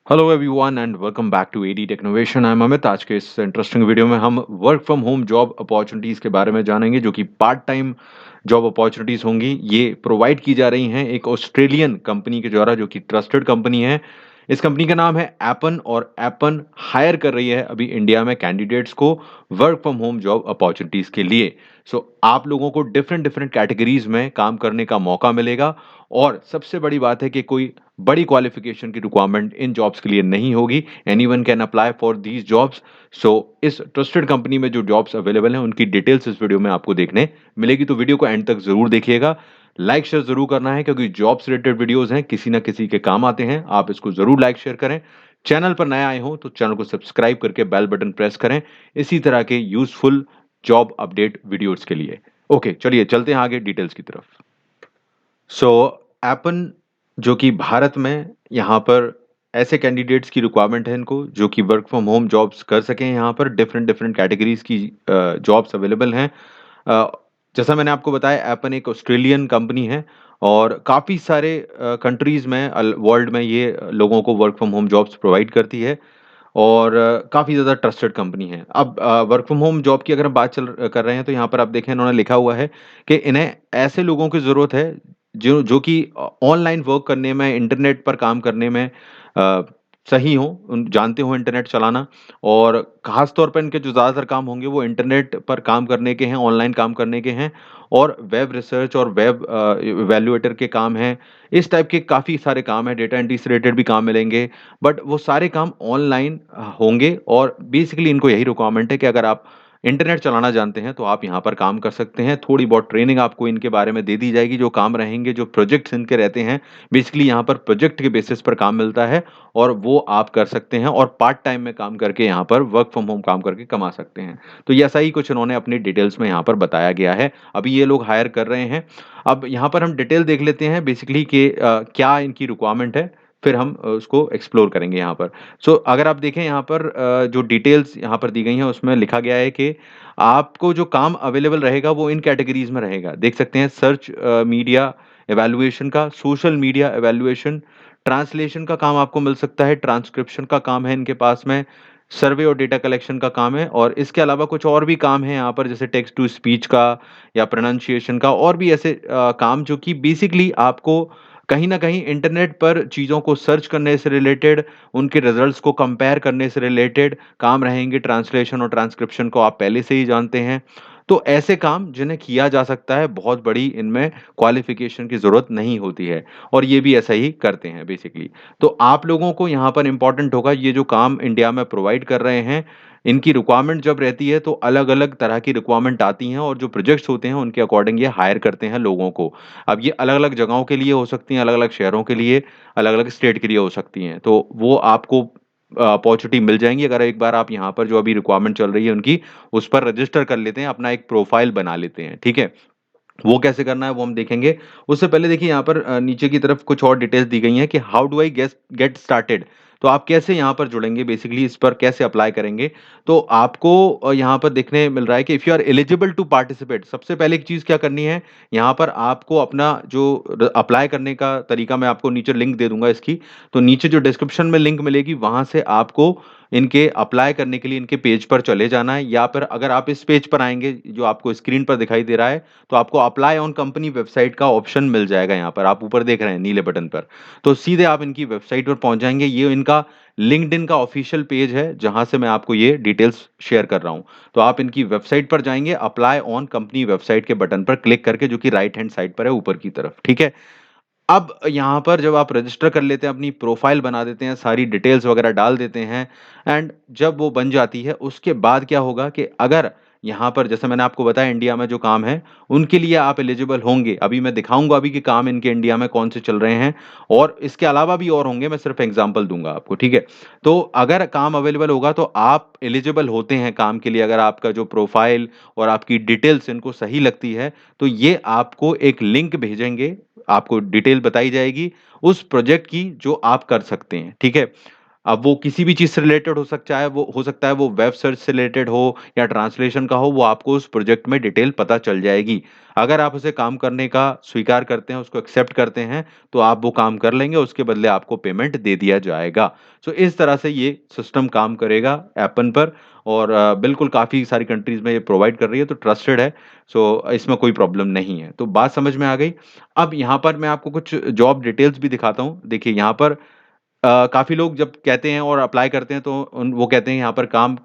Hello everyone and welcome back to AD technovation. I am Amit. आज के इस interesting video में हम work from home job opportunities के बारे में जानेंगे जो कि पार्ट टाइम जॉब अपॉर्चुनिटीज़ होंगी। ये प्रोवाइड की जा रही हैं एक ऑस्ट्रेलियन कंपनी के द्वारा जो कि ट्रस्टेड कंपनी है। इस कंपनी का नाम है एपन और एपन हायर कर रही है अभी इंडिया में कैंडिडेट्स को work from home job opportunities के लिए। आप लोगों को डिफरेंट डिफरेंट कैटेगरीज में काम करने का मौका मिलेगा और सबसे बड़ी बात है कि कोई बड़ी क्वालिफिकेशन की रिक्वायरमेंट इन जॉब्स के लिए नहीं होगी। Anyone can apply for these jobs. So इस ट्रस्टेड कंपनी में जो जॉब्स अवेलेबल हैं उनकी डिटेल्स इस वीडियो में आपको देखने मिलेगी, तो वीडियो को एंड तक जरूर देखिएगा। लाइक शेयर जरूर करना है क्योंकि जॉब्स रिलेटेड वीडियोस हैं, किसी ना किसी के काम आते हैं। आप इसको जरूर लाइक शेयर करें। चैनल पर नए आए हो तो चैनल को सब्सक्राइब करके बेल बटन प्रेस करें इसी तरह के यूजफुल जॉब अपडेट वीडियोस के लिए। ओके, चलिए चलते हैं आगे डिटेल्स की तरफ। सो एपन जो कि भारत में यहाँ पर ऐसे कैंडिडेट्स की रिक्वायरमेंट है इनको जो कि वर्क फ्रॉम होम जॉब्स कर सकें। यहाँ पर डिफरेंट डिफरेंट कैटेगरीज की जॉब्स अवेलेबल हैं। अ, जैसा मैंने आपको बताया, एपन एक ऑस्ट्रेलियन कंपनी है और काफ़ी सारे कंट्रीज में वर्ल्ड में ये लोगों को work from home jobs provide करती है और काफ़ी ज़्यादा ट्रस्टेड कंपनी है। अब वर्क फ्रॉम होम जॉब की अगर हम बात कर रहे हैं तो यहाँ पर आप देखें इन्होंने लिखा हुआ है कि इन्हें ऐसे लोगों की ज़रूरत है जो जो कि ऑनलाइन वर्क करने में, इंटरनेट पर काम करने में अ, सही हों, जानते हों इंटरनेट चलाना। और ख़ास तौर पर इनके जो ज़्यादातर काम होंगे वो इंटरनेट पर काम करने के हैं, ऑनलाइन काम करने के हैं और वेब रिसर्च और वेब इवैल्यूएटर के काम हैं। इस टाइप के काफ़ी सारे काम हैं, डेटा एंट्री से रिलेटेड भी काम मिलेंगे। बट वो सारे काम ऑनलाइन होंगे और बेसिकली इनको यही रिक्वायरमेंट है कि अगर आप इंटरनेट चलाना जानते हैं तो आप यहाँ पर काम कर सकते हैं। थोड़ी बहुत ट्रेनिंग आपको इनके बारे में दे दी जाएगी। जो काम रहेंगे, जो प्रोजेक्ट्स इनके रहते हैं, बेसिकली यहाँ पर प्रोजेक्ट के बेसिस पर काम मिलता है और वो आप कर सकते हैं और पार्ट टाइम में काम करके यहाँ पर वर्क फ्रॉम होम काम करके कमा सकते हैं। तो ये ऐसा ही कुछ इन्होंने अपनी डिटेल्स में यहाँ पर बताया गया है। अभी ये लोग हायर कर रहे हैं। अब यहाँ पर हम डिटेल देख लेते हैं बेसिकली कि क्या इनकी रिक्वायरमेंट है, फिर हम उसको एक्सप्लोर करेंगे यहाँ पर। अगर आप देखें यहाँ पर जो डिटेल्स यहाँ पर दी गई हैं उसमें लिखा गया है कि आपको जो काम अवेलेबल रहेगा वो इन कैटेगरीज में रहेगा। देख सकते हैं, सर्च मीडिया एवेल्युएशन का, सोशल मीडिया एवेल्युएशन, ट्रांसलेशन का काम आपको मिल सकता है, ट्रांसक्रिप्शन का काम है इनके पास में, सर्वे और डेटा कलेक्शन का काम है और इसके अलावा कुछ और भी काम है यहाँ पर जैसे टेक्स्ट टू स्पीच का या प्रोनाउंसिएशन का और भी ऐसे काम जो कि बेसिकली आपको कहीं न कहीं इंटरनेट पर चीज़ों को सर्च करने से रिलेटेड, उनके रिज़ल्ट्स को कंपेयर करने से रिलेटेड काम रहेंगे। ट्रांसलेशन और ट्रांसक्रिप्शन को आप पहले से ही जानते हैं। तो ऐसे काम जिन्हें किया जा सकता है, बहुत बड़ी इनमें क्वालिफ़िकेशन की ज़रूरत नहीं होती है और ये भी ऐसा ही करते हैं बेसिकली। तो आप लोगों को यहाँ पर इम्पोर्टेंट होगा ये जो काम इंडिया में प्रोवाइड कर रहे हैं, इनकी रिक्वायरमेंट जब रहती है तो अलग-अलग तरह की रिक्वायरमेंट आती हैं और जो प्रोजेक्ट्स होते हैं उनके अकॉर्डिंग ये हायर करते हैं लोगों को। अब ये अलग-अलग जगहों के लिए हो सकती हैं, अलग-अलग शहरों के लिए, अलग-अलग स्टेट के लिए हो सकती हैं। तो वो आपको अपॉर्च्युनिटी मिल जाएँगी अगर एक बार आप यहाँ पर जो अभी रिक्वायरमेंट चल रही है उनकी, उस पर रजिस्टर कर लेते हैं, अपना एक प्रोफाइल बना लेते हैं, ठीक है? वो कैसे करना है वो हम देखेंगे। उससे पहले देखिए यहाँ पर नीचे की तरफ कुछ और डिटेल्स दी गई हैं कि how do I get started. तो आप कैसे यहाँ पर जुड़ेंगे, बेसिकली इस पर कैसे अप्लाई करेंगे। तो आपको यहाँ पर देखने मिल रहा है कि if you are eligible to participate, सबसे पहले एक चीज़ क्या करनी है, यहाँ पर आपको अपना जो अप्लाई करने का तरीका मैं आपको नीचे लिंक दे दूंगा इसकी। तो नीचे जो डिस्क्रिप्शन में लिंक मिलेगी वहां से आपको इनके अप्लाई करने के लिए इनके पेज पर चले जाना है, या फिर अगर आप इस पेज पर आएंगे जो आपको स्क्रीन पर दिखाई दे रहा है तो आपको अप्लाई ऑन कंपनी वेबसाइट का ऑप्शन मिल जाएगा। यहाँ पर आप ऊपर देख रहे हैं नीले बटन पर, तो सीधे आप इनकी वेबसाइट पर पहुंच जाएंगे। ये इनका लिंक्डइन का ऑफिशियल पेज है जहां से मैं आपको ये डिटेल्स शेयर कर रहा हूं। तो आप इनकी वेबसाइट पर जाएंगे, अप्लाई ऑन कंपनी वेबसाइट के बटन पर क्लिक करके, जो कि राइट हैंड साइड पर है ऊपर की तरफ, ठीक है। अब यहाँ पर जब आप रजिस्टर कर लेते हैं, अपनी प्रोफाइल बना देते हैं, सारी डिटेल्स वगैरह डाल देते हैं एंड जब वो बन जाती है उसके बाद क्या होगा कि अगर यहाँ पर जैसे मैंने आपको बताया इंडिया में जो काम है उनके लिए आप एलिजिबल होंगे। अभी मैं दिखाऊंगा अभी कि काम इनके इंडिया में कौन से चल रहे हैं और इसके अलावा भी और होंगे, मैं सिर्फ एग्जांपल दूंगा आपको, ठीक है। तो अगर काम अवेलेबल होगा तो आप एलिजिबल होते हैं काम के लिए अगर आपका जो प्रोफाइल और आपकी डिटेल्स इनको सही लगती है। तो ये आपको एक लिंक भेजेंगे, आपको डिटेल बताई जाएगी उस प्रोजेक्ट की जो आप कर सकते हैं, ठीक है। अब वो किसी भी चीज़ से रिलेटेड हो सकता है वो वेब सर्च से रिलेटेड हो या ट्रांसलेशन का हो, वो आपको उस प्रोजेक्ट में डिटेल पता चल जाएगी। अगर आप उसे काम करने का स्वीकार करते हैं, उसको एक्सेप्ट करते हैं, तो आप वो काम कर लेंगे, उसके बदले आपको पेमेंट दे दिया जाएगा। सो इस तरह से ये सिस्टम काम करेगा एपन पर, और बिल्कुल काफ़ी सारी कंट्रीज़ में ये प्रोवाइड कर रही है, तो ट्रस्टेड है। सो इसमें कोई प्रॉब्लम नहीं है। तो बात समझ में आ गई। अब यहाँ पर मैं आपको कुछ जॉब डिटेल्स भी दिखाता हूँ। देखिए यहाँ पर काफ़ी लोग जब कहते हैं और अप्लाई करते हैं, तो उन वो कहते हैं यहाँ पर काम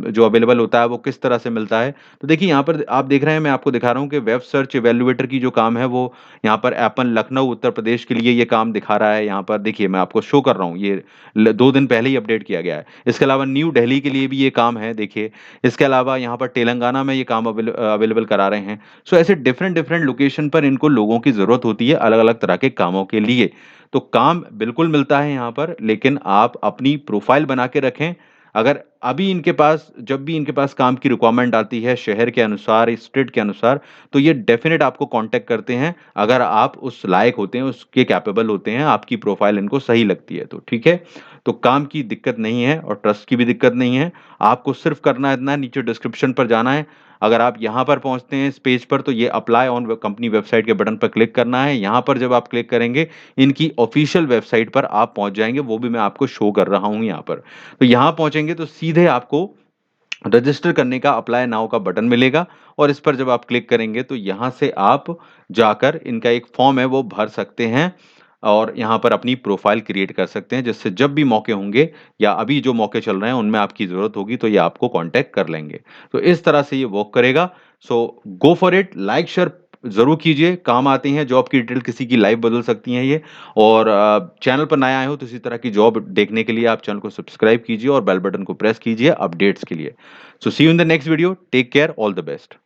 जो अवेलेबल होता है वो किस तरह से मिलता है। तो देखिए यहाँ पर आप देख रहे हैं, मैं आपको दिखा रहा हूँ कि वेब सर्च इवैल्यूएटर की जो काम है वो यहाँ पर एपन लखनऊ उत्तर प्रदेश के लिए ये काम दिखा रहा है। यहाँ पर देखिए मैं आपको शो कर रहा हूँ, ये 2 दिन पहले ही अपडेट किया गया है। इसके अलावा न्यू दिल्ली के लिए भी ये काम है देखिए। इसके अलावा यहाँ पर तेलंगाना में ये काम अवेलेबल करा रहे हैं। सो ऐसे डिफरेंट डिफरेंट लोकेशन पर इनको लोगों की ज़रूरत होती है अलग-अलग तरह के कामों के लिए। तो काम बिल्कुल मिलता है यहाँ पर, लेकिन आप अपनी प्रोफ़ाइल बना के रखें। अगर अभी इनके पास जब भी इनके पास काम की रिक्वायरमेंट आती है शहर के अनुसार, स्टेट के अनुसार, तो ये डेफ़िनेट आपको कॉन्टैक्ट करते हैं, अगर आप उस लायक होते हैं, उसके कैपेबल होते हैं, आपकी प्रोफ़ाइल इनको सही लगती है तो, ठीक है? तो काम की दिक्कत नहीं है और ट्रस्ट की भी दिक्कत नहीं है। आपको सिर्फ़ करना इतना है, नीचे डिस्क्रिप्शन पर जाना है। अगर आप यहाँ पर पहुँचते हैं इस पेज पर, तो ये अप्लाई ऑन व कंपनी वेबसाइट के बटन पर क्लिक करना है। यहाँ पर जब आप क्लिक करेंगे, इनकी ऑफ़िशियल वेबसाइट पर आप पहुँच जाएँगे, वो भी मैं आपको शो कर रहा हूँ यहाँ पर। तो यहाँ पहुँचेंगे तो सीधे आपको रजिस्टर करने का अप्लाई नाउ का बटन मिलेगा, और इस पर जब आप क्लिक करेंगे तो यहाँ से आप जाकर इनका एक फॉर्म है वो भर सकते हैं, और यहाँ पर अपनी प्रोफ़ाइल क्रिएट कर सकते हैं, जिससे जब भी मौके होंगे या अभी जो मौके चल रहे हैं उनमें आपकी ज़रूरत होगी तो ये आपको कॉन्टैक्ट कर लेंगे। तो इस तरह से ये वर्क करेगा। So go for it, like share ज़रूर कीजिए, काम आती हैं जॉब की डिटेल, किसी की लाइफ़ बदल सकती हैं ये। और चैनल पर नए आए हो तो इसी तरह की जॉब देखने के लिए आप चैनल को सब्सक्राइब कीजिए और बेल बटन को प्रेस कीजिए अपडेट्स के लिए। So see you in the next video, take care, all the best.